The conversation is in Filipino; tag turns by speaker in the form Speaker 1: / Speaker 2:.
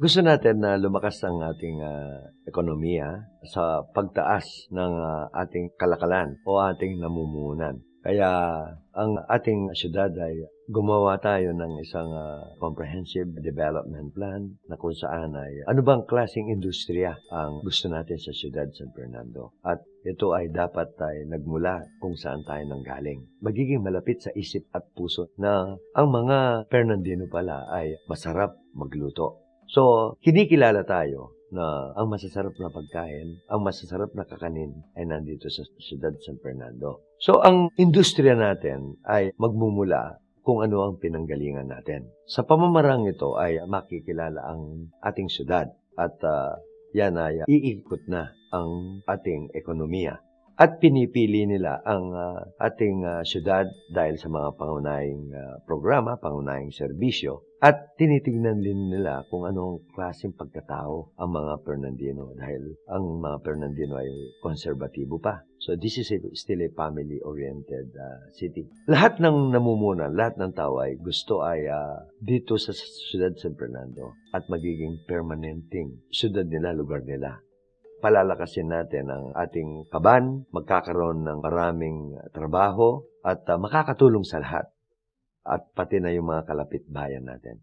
Speaker 1: Gusto natin na lumakas ang ating ekonomiya sa pagtaas ng ating kalakalan o ating namumunan. Kaya ang ating syudad ay gumawa tayo ng isang comprehensive development plan na kung saan ay ano bang klaseng industriya ang gusto natin sa syudad San Fernando. At ito ay dapat ay nagmula kung saan tayo nanggaling. Magiging malapit sa isip at puso na ang mga Fernandino pala ay masarap magluto. So, kinikilala tayo na ang masasarap na pagkain, ang masasarap na kakanin ay nandito sa siyudad San Fernando. So, ang industriya natin ay magmumula kung ano ang pinanggalingan natin. Sa pamamarang ito ay makikilala ang ating siyudad at yan ay iikot na ang ating ekonomiya. At pinipili nila ang ating siyudad dahil sa mga pangunahing programa, pangunahing serbisyo. At tinitignan din nila kung anong klaseng pagkatao ang mga Fernandino dahil ang mga Fernandino ay konserbatibo pa. So this is still a family-oriented city. Lahat ng namumunan, lahat ng tao ay gusto ay dito sa siyudad San Fernando at magiging permanenteng siyudad nila, lugar nila. Palalakasin natin ang ating kaban, magkakaroon ng maraming trabaho at makakatulong sa lahat at pati na yung mga kalapit bayan natin.